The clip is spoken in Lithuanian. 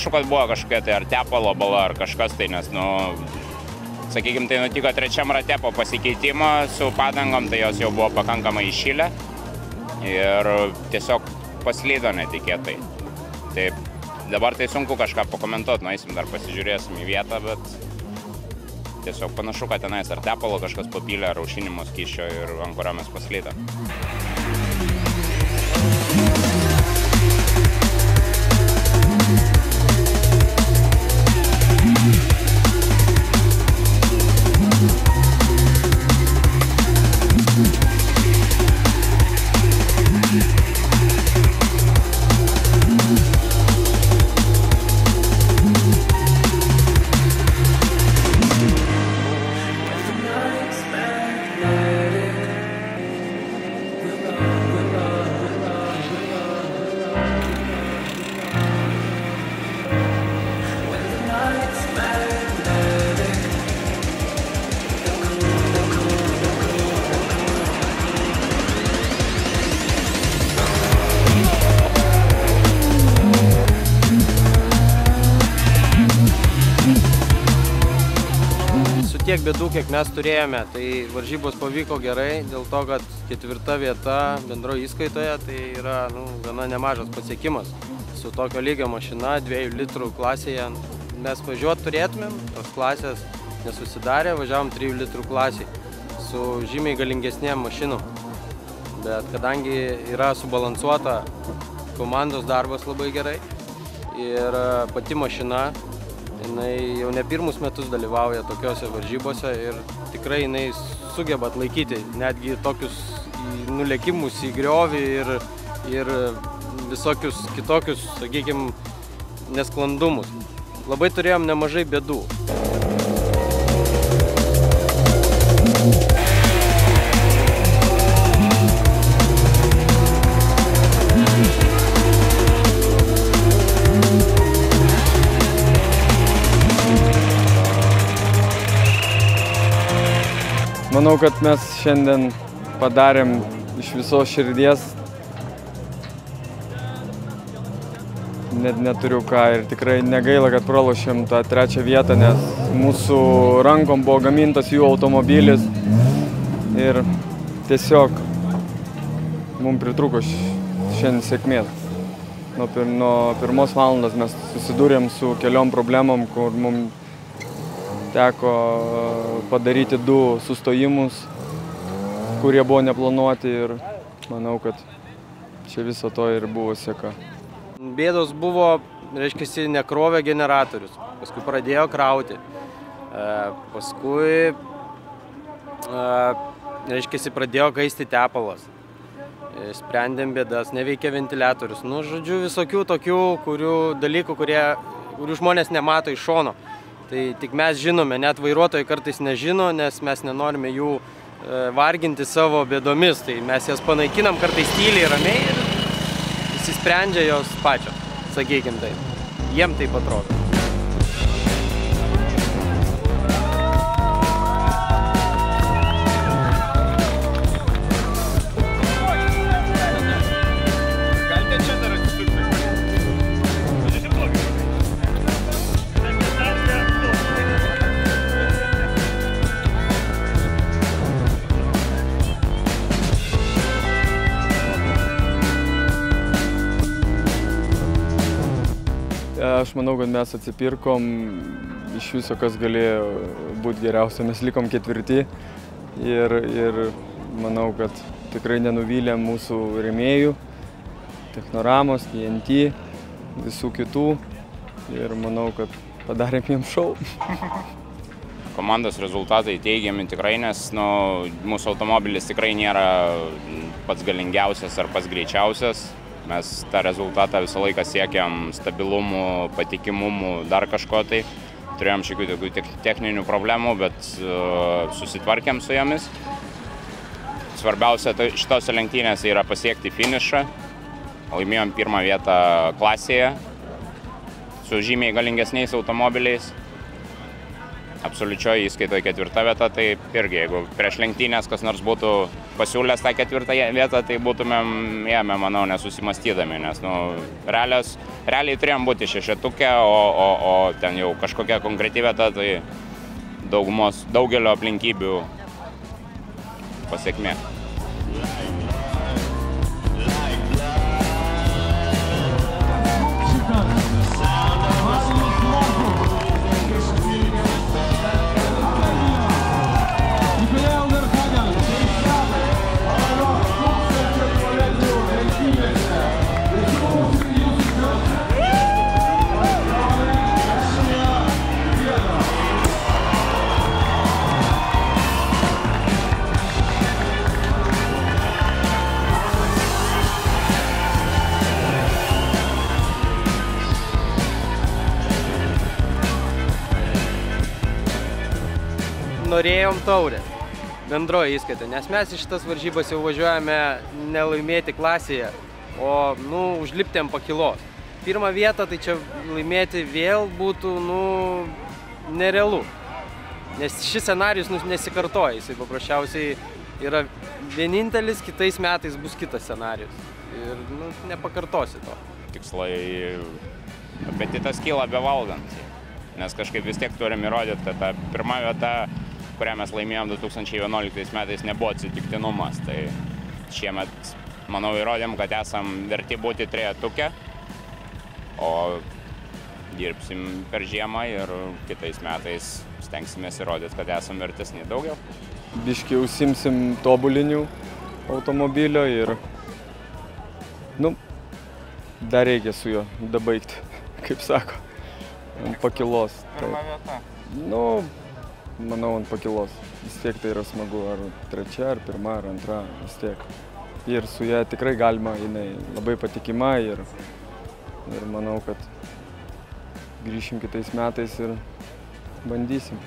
nepanašu, kad buvo kažkokia tai ar tepalo bala, ar kažkas tai, nes, nu, sakykime, tai nutiko trečiam rate po pasikeitimo su padangom, tai jos jau buvo pakankamai įšilę ir tiesiog paslydo netikėtai. Tai dabar tai sunku kažką pakomentuoti, nueisim dar pasižiūrėsim į vietą, bet tiesiog panašu, kad tenais ar tepalo kažkas papylė, ar aušinimo skysčio ir ant kurio mes paslydo. Tiek bėdų, kiek mes turėjome, tai varžybos pavyko gerai, dėl to, kad 4. vieta bendroje įskaitoje tai yra gana nemažas pasiekimas. Su tokio lygio mašina, 2 litrų klasėje mes važiuoti turėtumėm, tos klasės nesusidarė, važiavom 3 litrų klasėje su žymiai galingesnėm mašinom. Bet kadangi yra subalansuota komandos darbas labai gerai ir pati mašina, jinai jau ne pirmus metus dalyvauja tokiuose varžybose ir tikrai jinai sugeba atlaikyti netgi tokius nulekimus į griovį ir visokius kitokius, sakykime, nesklandumus. Labai turėjom nemažai bėdų. Manau, kad mes šiandien padarėm iš visos širdies. Net neturiu ką ir tikrai negaila, kad pralošėm tą 3. vietą, nes mūsų rankom buvo gamintas jų automobilis ir tiesiog mums pritrūko šiandien sėkmės. Nuo 1 valandos mes susidūrėm su keliom problemom, kur mums teko padaryti 2 sustojimus, kurie buvo neplanuoti ir manau, kad čia viso to ir buvo seka. Bėdos buvo, reiškia, nekrovė generatorius, paskui pradėjo krauti, paskui, reiškia, pradėjo kaisti tepalas, sprendėm bėdas, neveikė ventiliatorius, žodžiu, visokių tokių dalykų, kurių žmonės nemato iš šono. Tai tik mes žinome, net vairuotojai kartais nežino, nes mes nenorime jų varginti savo bėdomis. Tai mes jas panaikinam kartais tyliai, ramiai ir išsisprendžia jos pačios, sakykim taip. Jiem taip atrodo. Aš manau, kad mes atsipirkom iš viso, kas galėjo būti geriausia. Mes likom 4. ir manau, kad tikrai nenuvylė mūsų rėmėjų, Technoramos, TNT, visų kitų ir manau, kad padarėm jiems šou. Komandos rezultatai teigiami tikrai, nes mūsų automobilis tikrai nėra pats galingiausias ar pats greičiausias. Mes tą rezultatą visą laiką siekiam stabilumų, patikimumų, dar kažko tai. Turėjom šiokių tokių techninių problemų, bet susitvarkėm su jomis. Svarbiausia šitose lenktynėse yra pasiekti finišą. Laimėjom 1. vietą klasėje su žymiai galingesniais automobiliais. absoliučioje įskaitoje 4 vieta, tai irgi, jeigu prieš lenktynės kas nors būtų pasiūlęs tą 4 vietą, tai būtumėm jame, manau, nesusimastydami, nes realiai turėjom būti 6-tuke, o ten jau kažkokia konkreti vieta, tai daugelio aplinkybių pasiekmė. Norėjom taurę bendroje įskaitoje, nes mes iš šitas varžybas jau važiuojame nelaimėti klasėje, o užlipti ant pakilos. Pirmą vietą, tai čia laimėti vėl būtų nerealu, nes šis scenarijus nesikartoja, jisai paprasčiausiai yra vienintelis, kitais metais bus kitas scenarijus ir nepakartosi to. Tikslai, apetitas kyla bevaldant, nes kažkaip vis tiek turim įrodyti, kad ta pirma vieta, kurią mes laimėjom 2011 metais, nebuvo atsitiktinumas. Tai šiemet, manau, įrodėm, kad esam verti būti 3-tuke, o dirbsim per žiemą ir kitais metais stengsimės įrodyti, kad esam vertesni daugiau. Biškį užsimsim tobulinių automobilio ir dar reikia su juo dabaigti, kaip sako, ant pakilos. Pirma vieta? Manau, ant pakilos. Vis tiek tai yra smagu, ar 3, ar 1, ar 2, vis tiek. Ir su ja tikrai galima, jinai labai patikima ir manau, kad grįšim kitais metais ir bandysim.